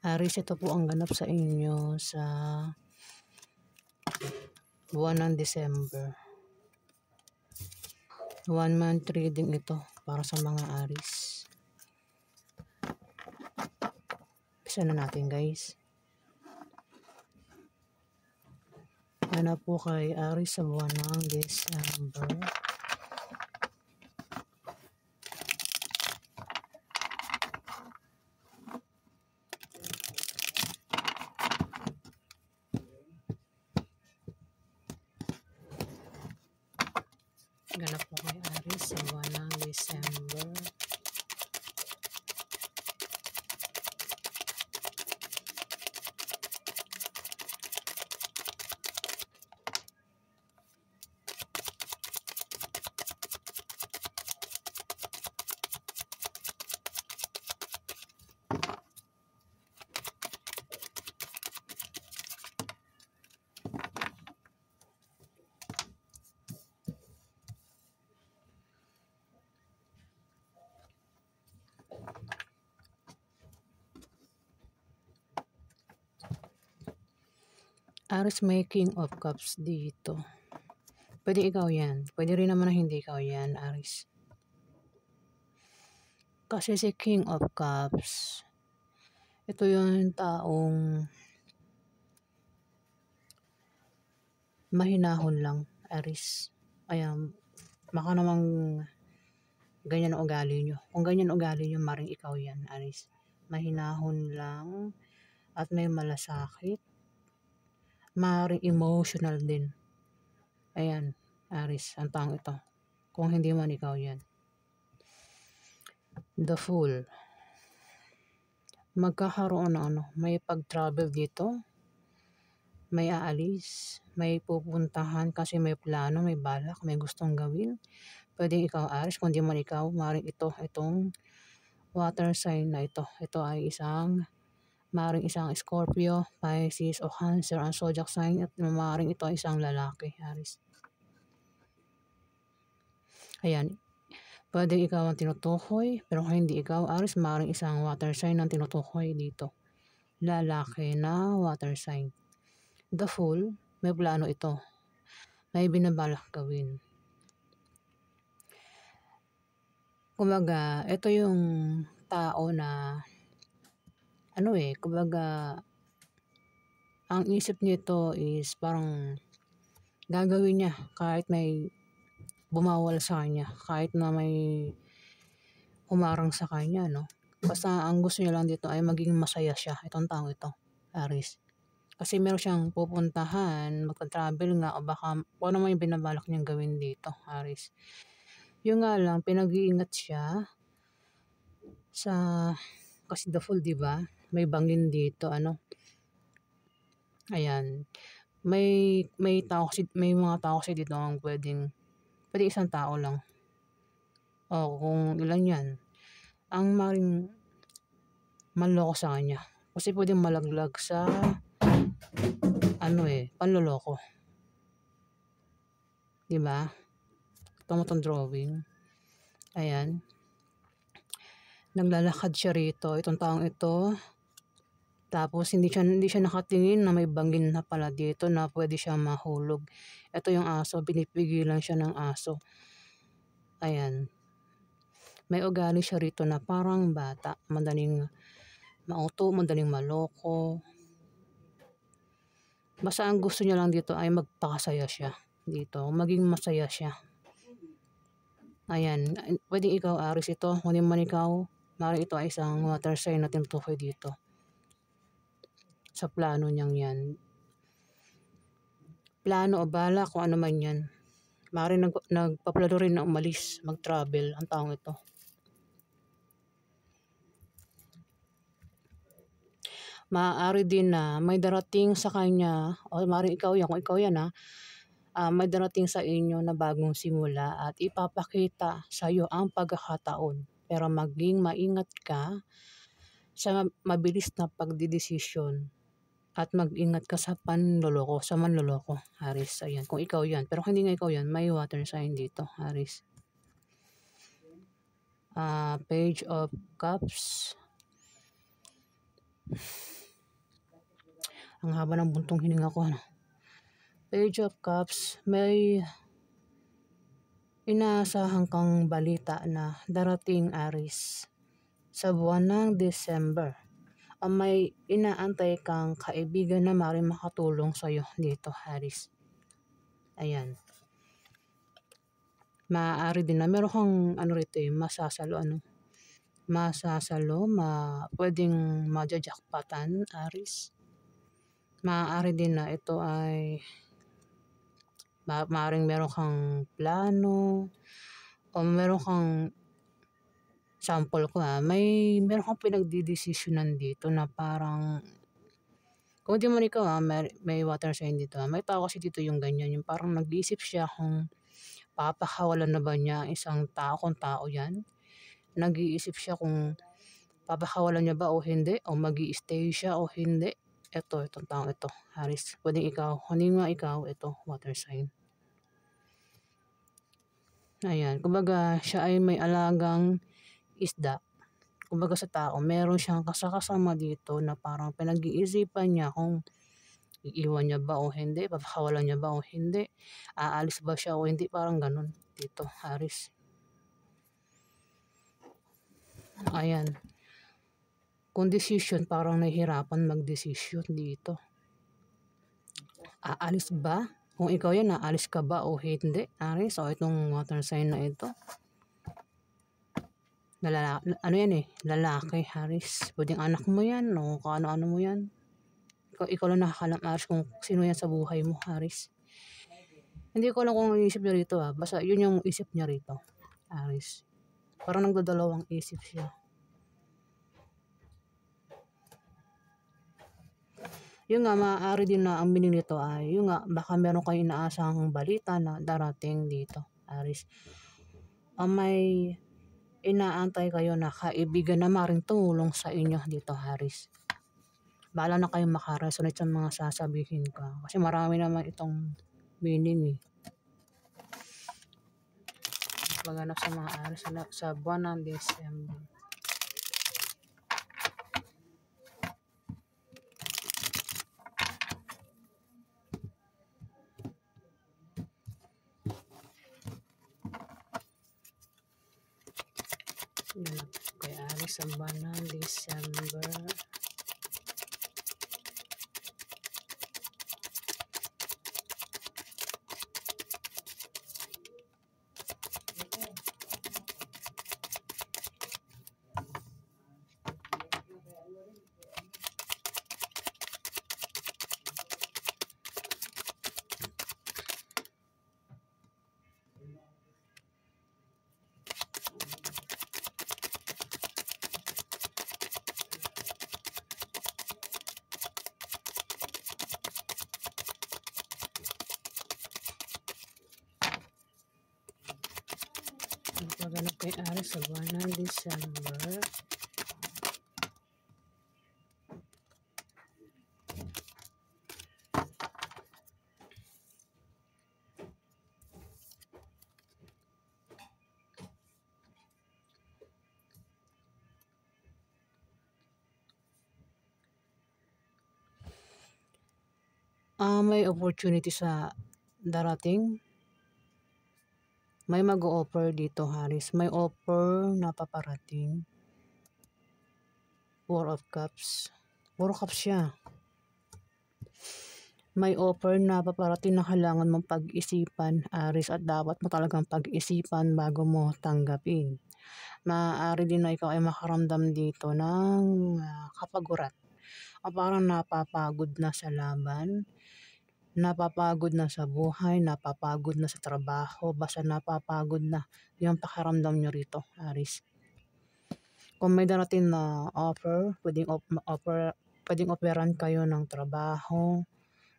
Aries, ito po ang ganap sa inyo sa buwan ng December. 1 month reading ito para sa mga Aries. Bisa na natin, guys. Ano po kay Aries sa buwan ng December? Ganap po kay Aries sa buwan ng December. Aries, may King of Cups dito. Pwede ikaw yan. Pwede rin naman na hindi ikaw yan, Aries. Kasi si King of Cups, ito yung taong mahinahon lang, Aries. Ayan, baka namang ganyan ang ugali nyo. Kung ganyan ang ugali nyo, maring ikaw yan, Aries. Mahinahon lang at may malasakit. Maring emotional din. Ayan, Aries, ang taong ito. Kung hindi man ikaw yan. The Fool. Magkakaroon ng may pag-travel dito. May aalis. May pupuntahan kasi may plano, may balak, may gustong gawin. Pwede ikaw, Aries. Kung di man ikaw, maring itong water sign na ito. Ito ay maring isang Scorpio, Pisces o Cancer ang zodiac sign at maring ito ay isang lalaki, Aries. Ayan. Pwede ikaw ang tinutukoy, pero kung hindi ikaw, Aries, maring isang water sign ang tinutukoy dito. Lalaki na water sign. The Fool, may plano ito. May binabalak gawin. Kumbaga, ito yung tao na kumbaga, ang isip nito is parang gagawin niya kahit may bumawal sa kanya, kahit na may humarang sa kanya, no? Basta ang gusto niya lang dito ay maging masaya siya, itong tao ito, Aries. Kasi meron siyang pupuntahan, magka-travel nga, o baka kung ano may binabalak niyang gawin dito, Aries. Yung nga lang, pinag-iingat siya kasi the Fool, di ba? May bangin dito, Ayan. May mga tao kasi dito ang pwede isang tao lang. O kung ilan yan. Ang maring manloko sa kanya. Kasi pwedeng malaglag sa panloloko. Diba? Itong drawing. Ayan. Naglalakad siya rito. Itong taong ito. Tapos hindi siya nakatingin na may bangin na pala dito na pwede siya mahulog. Ito yung aso. Pinipigilan siya ng aso. Ayan. May ugali siya rito na parang bata. Madaling mauto, madaling maloko. Basta ang gusto niya lang dito ay magpakasaya siya dito. Maging masaya siya. Ayan. Pwedeng ikaw, Aries, ito. Kung di man ikaw, maaaring ito ay isang water sign na tinutukoy dito. Sa plano niyang yan. Plano o bala, kung ano man yan. Maaaring nagpaplano rin na umalis, mag-travel ang taong ito. Maaari din na may darating sa kanya, o maaaring ikaw yan, kung ikaw yan may darating sa inyo na bagong simula at ipapakita sa iyo ang pagkakataon. Pero maging maingat ka sa mabilis na pagdidesisyon at mag-ingat ka sa manloloko, Aries. Ayan, kung ikaw yan. Pero kung hindi nga ikaw yan, may water sign dito, Aries. Page of Cups. Ang haba ng buntong hininga ko, ano. Page of Cups, may inaasahan kang balita na darating, Aries, sa buwan ng December. May inaantay kang kaibigan na maaaring makatulong sa'yo dito, Aries. Ayan. Maaari din na meron kang rito masasalo, pwedeng maja-jackpotan, Aries. Maaari din na ito ay maaaring meron kang plano o meron kang sample ko, meron kang pinagdedesisyonan dito na parang kung di man ikaw, may water sign dito, may tao kasi dito yung ganyan, yung parang nag-iisip siya kung papakawalan na ba niya isang tao kung tao yan. Nag-iisip siya kung papakawalan niya ba o hindi, o mag-i-stay siya o hindi. Itong taong ito, Aries. Pwedeng ikaw, hindi nga ikaw, ito, water sign. Ayan, kumbaga siya ay may alagang isda. Kumbaga sa tao, meron siyang kasama dito na parang pinag-iisipan niya kung iiwan niya ba o hindi, papakawalan niya ba o hindi, aalis ba siya o hindi, parang ganun dito, Aries. Ayan. Kung decision, parang nahihirapan mag-decision dito. Aalis ba? Kung ikaw yan, aalis ka ba o hindi, Aries? O itong water sign na ito. Lalaki, Aries. Pwedeng anak mo yan o kung ano-ano mo yan. Ikaw lang nakakalam, Aries, kung sino yan sa buhay mo, Aries. Hindi ko alam kung ang isip niya rito, basta yun yung isip niya rito, Aries. Parang nagdadalawang isip siya. Yun nga, maaari din na ang meaning nito ay, yun nga, baka meron kayong inaasahang balita na darating dito, Aries. May inaantay kayo na kaibigan na maaaring tumulong sa inyo dito, Aries. Bahala na kayong makaresonate sa mga sasabihin ko. Kasi marami naman itong meaning Maganap sa mga Aries sa buwan ng December. Yan kay Aries sa buwan ng December. Pagganap kay Aries sa buwan ng December. May opportunity sa darating. May mag-o-offer dito, Aries. May offer na paparating. Four of Cups. Siya. May offer na paparating na kailangan mong pag-isipan, Aries, at dapat mo talagang pag-isipan bago mo tanggapin. Maaari din na ikaw ay makaramdam dito ng kapaguran. O parang napapagod na sa laban, napapagod na sa buhay, napapagod na sa trabaho, basta napapagod na yung pakiramdam nyo rito, Aries. Kung may darating na offer, pwedeng offeran kayo ng trabaho,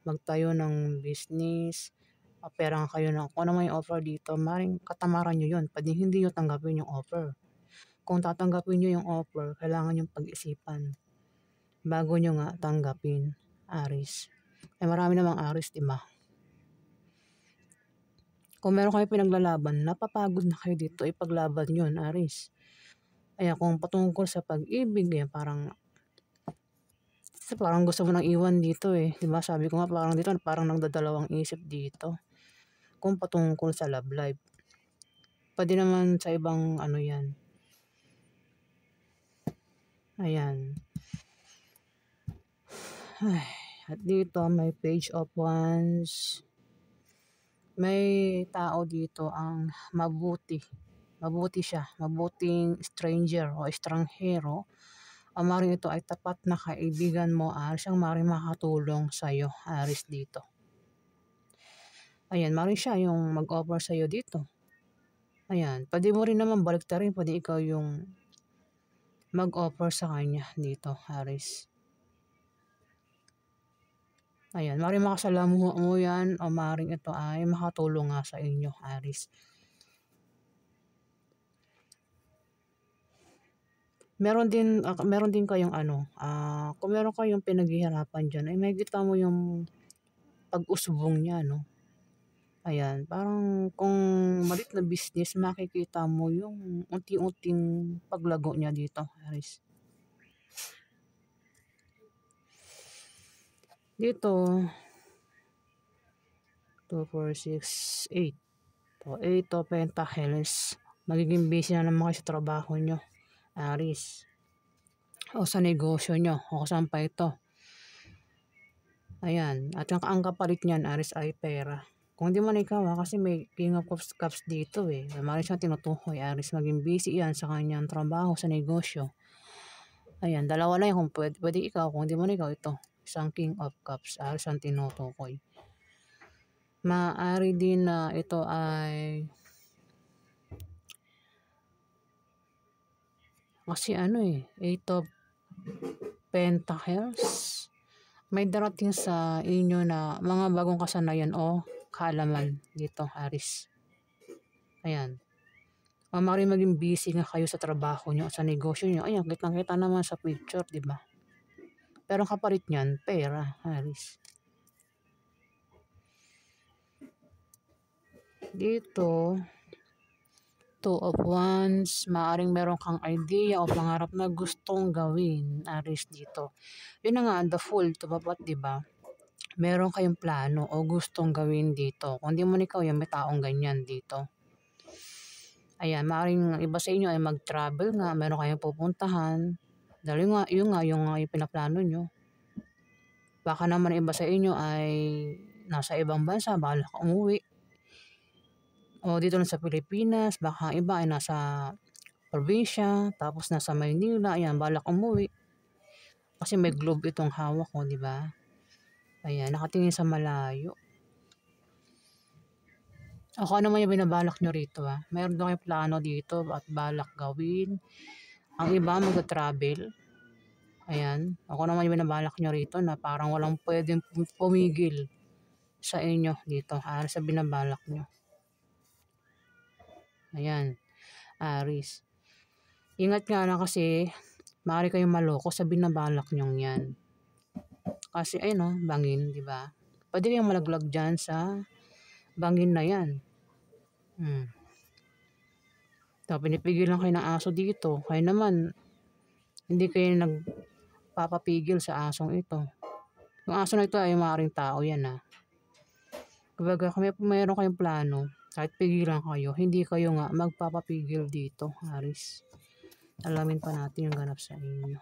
magtayo ng business, offeran kayo ng kung ano may offer dito, maring katamaran nyo yun, pwedeng hindi nyo tanggapin yung offer. Kung tatanggapin nyo yung offer, kailangan yung pag-isipan bago nyo nga tanggapin, Aries. Marami namang Aries, diba? Kung meron kayo pinaglalaban, napapagod na kayo dito, ipaglaban yun, Aries. Kaya kung patungkol sa pag-ibig, parang Kasi parang gusto mo nang iwan dito eh. Diba sabi ko nga parang dito, parang nagdadalawang isip dito. Kung patungkol sa love life. Pwede naman sa ibang ano yan. Ayan. Ay, at dito may page of wands. May tao dito ang mabuti. Mabuti siya. Mabuting stranger o estranghero. Ang maring ito ay tapat na kaibigan mo. Siyang maring makatulong sa'yo. Aris dito. Ayan, maring siya yung mag-offer sa'yo dito. Ayan, pwede mo rin naman baliktarin. Pwede ikaw yung mag-offer sa kanya dito, Aris. Ayan, maring makasalamuha mo yan o maring ito ay makatulong nga sa inyo, Aris. Meron din kayong kung meron kayong pinaghihirapan dyan, ay makikita mo yung pag-usbong niya, no? Ayan, parang kung malit na business, makikita mo yung unti-unting paglago niya dito, Aris. Dito, 2, 4, 6, 8. So, 8 of Pentacles. Magiging busy na naman kayo sa trabaho nyo, Aris. O sa negosyo nyo, o saan pa ito. Ayan, at ang kapalit niyan, Aris, ay pera. Kung di man ikaw kasi may King of Cups dito eh. Maaaring siyang tinutukoy, Aris. Maging busy yan sa kanyang trabaho, sa negosyo. Ayan, dalawa lang kung pwede ikaw. Kung di man ikaw, ito. Isang King of Cups, Aris ang tinutukoy. Maaari din na ito ay kasi 8 of Pentacles. May darating sa inyo na mga bagong kasanayan o kaalaman dito, Aris. Ayan. Maaaring maging busy nga kayo sa trabaho nyo, sa negosyo nyo. Ayan, kitang-kita naman sa picture, di ba? Pero ang kapalit niyan, pera, Aris. Dito, 2 of Wands, maaaring meron kang idea o pangarap na gustong gawin, Aris dito. Yun na nga, the Fool, tumapat, di ba? Meron kayong plano o gustong gawin dito. Kung di mo ikaw yan, may taong ganyan dito. Ayan, maaaring iba sa inyo ay mag-travel nga, meron kayong pupuntahan. Dahil yung pinaplano nyo. Baka naman iba sa inyo ay nasa ibang bansa, balak umuwi. O dito lang sa Pilipinas, baka iba ay nasa probinsya, tapos nasa Maynila, ayan, balak umuwi. Kasi may globe itong hawak ko, di ba? Ayan, nakatingin sa malayo. Ako ano man yung binabalak nyo rito Meron daw kayong plano dito at balak gawin. Ang iba mag-travel. Ayan, ako naman yung binabalak nyo rito na parang walang pwedeng pumigil sa inyo dito. Sa binabalak nyo. Ayan, Aris. Ingat nga na kasi maaari kayong maloko sa binabalak nyong yan. Kasi bangin, di ba? Pwede kayong malaglag dyan sa bangin na yan. So, pinipigilan kayo ng aso dito. Kaya naman, hindi kayo nagpapapigil sa asong ito. Yung aso na ito ay maaaring tao yan Kapag mayroon kayong plano, kahit pigilan kayo, hindi kayo nga magpapapigil dito, Aris. Alamin pa natin yung ganap sa inyo.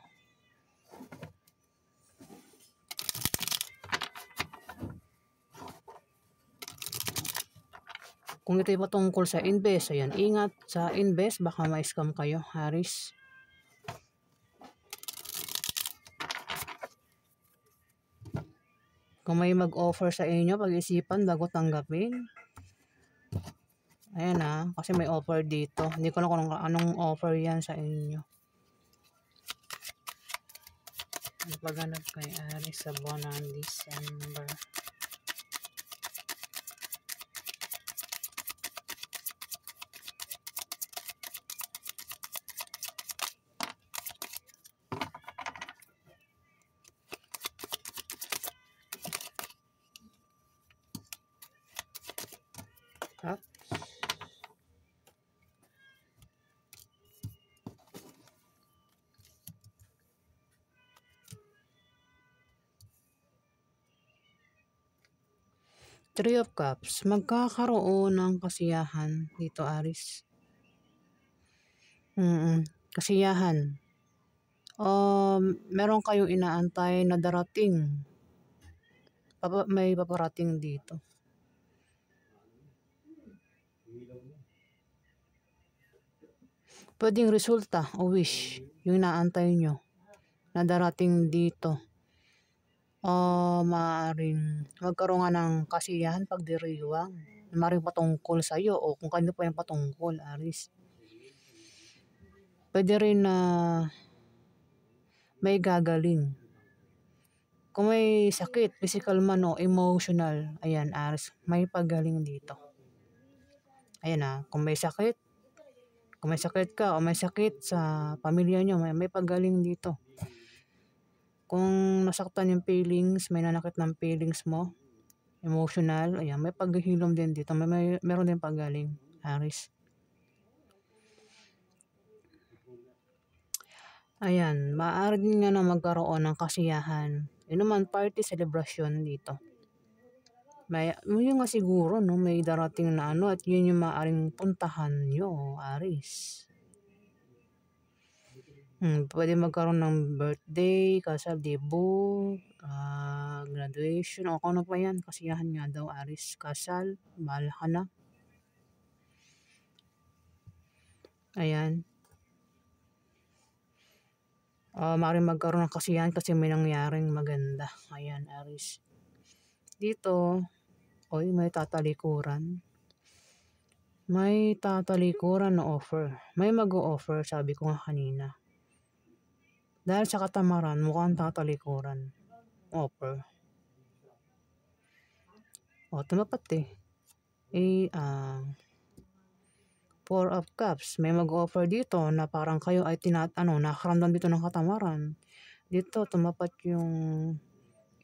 Kung ito ay patungkol sa invest, ayan, ingat sa invest, baka ma-scam kayo, Aris. Kung may mag-offer sa inyo, pag-isipan bago tanggapin. Ayan kasi may offer dito. Hindi ko na kung anong offer yan sa inyo. Paghanap kay Aris sa buwan ng December. Three of Cups, magkakaroon ng kasiyahan dito, Aris. Kasiyahan. Meron kayong inaantay na darating. May paparating dito. Pwedeng resulta o wish yung inaantay nyo na darating dito. Maaaring magkaroon nga ng kasiyahan pagdiriwang. Maaaring patungkol sa'yo o kung kanino pa yung patungkol, Aris. Pwede rin na may gagaling. Kung may sakit, physical man o emotional, ayan, Aris, may pagaling dito. Ayan kung may sakit ka o may sakit sa pamilya nyo, may pagaling dito. Kung nasaktan yung feelings, may nanakit ng feelings mo, emotional, ayan, may paghihilom din dito. Meron din pagaling, Aris. Ayan, maaari din nga na magkaroon ng kasiyahan. Yun naman, party celebration dito. Yun nga siguro, no, may darating na at yun yung maaaring puntahan nyo, Aris. Pwede magkaroon ng birthday, kasal, debut, graduation, o kung ano pa yan, kasiyahan nga daw, Aris. Kasal, bahala ka na. Ayan. Maaaring magkaroon ng kasiyahan kasi may nangyaring maganda. Ayan, Aris. Dito, may tatalikuran. May tatalikuran na offer. May mag-o-offer, sabi ko nga kanina. Dahil sa katamaran, mukhang tatalikuran. Offer. Tumapat Four of Cups. May mag-offer dito na parang kayo ay nakaramdam dito ng katamaran. Dito, tumapat yung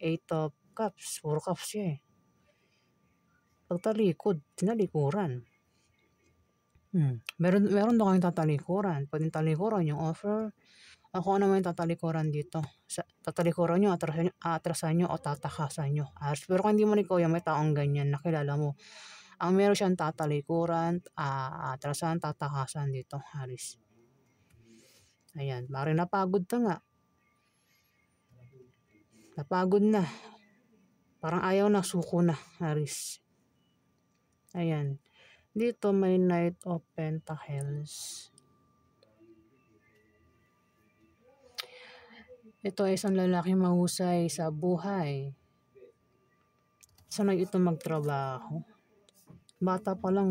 Eight of Cups. Four Cups siya Pagtalikod, tinalikuran. Meron daw kayong tatalikuran. Pwedeng talikuran yung offer. Kung ano man yung tatalikuran dito. Tatalikuran nyo, atrasan nyo o tatakasan nyo. Pero kung hindi mo ikaw may taong ganyan na kilala mo. Ang meron siyang tatalikuran, atrasan, tatakasan dito, Aris. Ayan, parang napagod ka nga. Napagod na. Parang ayaw na, suko na, Aris. Ayan. Dito may Knight of Pentacles. Ito ay isang lalaki mahusay sa buhay. Sanay ito magtrabaho. Bata pa lang,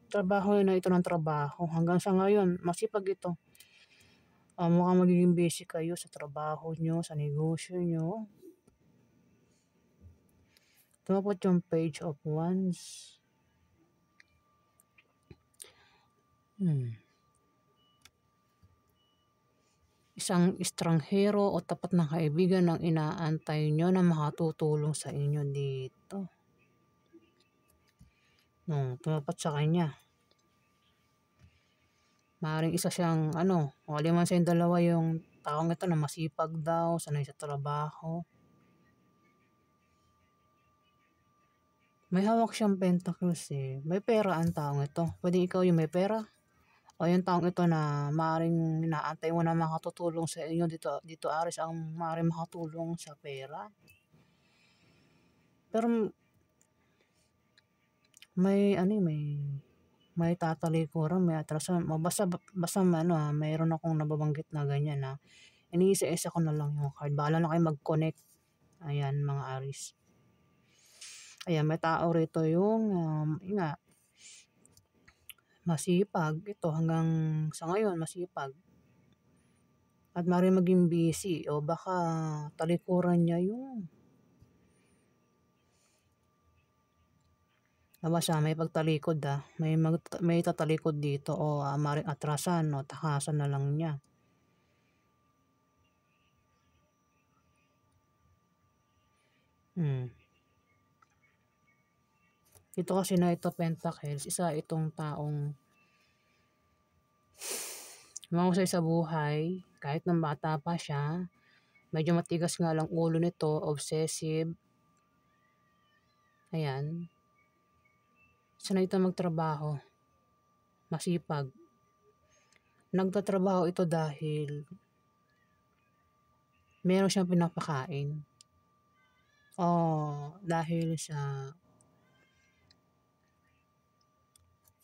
trabaho na ito ng trabaho. Hanggang sa ngayon, masipag ito. Mukhang magiging busy kayo sa trabaho nyo, sa negosyo nyo. Tumapot yung Page of Wands. Isang estranghero o tapat na kaibigan ang inaantay nyo na makatutulong sa inyo dito. Tumapat sa kanya. Maaaring isa siyang liman sa yung dalawa yung taong ito na masipag daw, sanay sa trabaho. May hawak siyang pentacles May pera ang taong ito. Pwede ikaw yung may pera. O yung taong ito na maaaring inaantay mo na makatutulong sa inyo dito Aris ang maaaring makatulong sa pera. Pero may tatalikuran, may atrasan. Basta mayroon akong nababanggit na ganyan na iniisa-isa ko na lang yung card. Bahala na kayo mag-connect. Ayan, mga Aris. Ayan, may tao rito yung masipag. Ito hanggang sa ngayon, masipag. At maaaring maging busy o baka talikuran niya yung may pagtalikod may tatalikod dito o maaaring atrasan o takasan na lang niya. Ito kasi na ito Pentacles, isa itong taong mahusay sa buhay, kahit nang bata pa siya. Medyo matigas nga lang ulo nito, obsessive. Ayan. sanay ito magtrabaho, masipag. Nagtatrabaho ito dahil meron siyang pinapakain. O dahil sa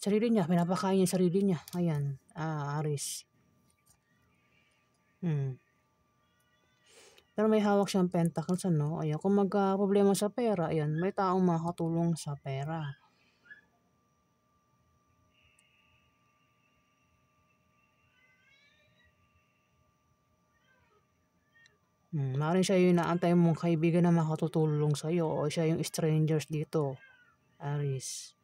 sarili niya, pinapakain niya sarili niya. Ayan, Aris. Pero may hawak siyang pentacles, ano? Ayan, kung magka-problema sa pera, ayan, may taong makakatulong sa pera. Maaaring siya yung inaantay mong kaibigan na makatutulong sa'yo o siya yung strangers dito, Aris.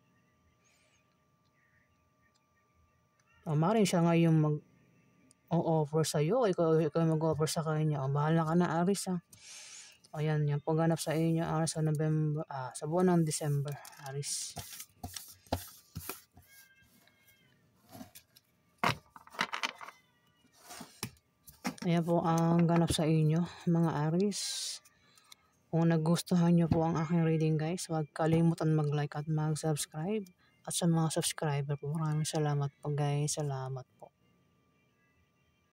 O maaaring siya nga yung mag-o-offer sa'yo, ikaw mag-offer sa kanya. O bahala ka na, Aris, ha. O yan, yung pagganap sa inyo, Aris, sa November, sa buwan ng December, Aris. Ayan po ang ganap sa inyo, mga Aris. Kung nagustuhan nyo po ang aking reading, guys, huwag kalimutan mag-like at mag-subscribe. At sa mga subscriber po, maraming salamat po, guys. Salamat po.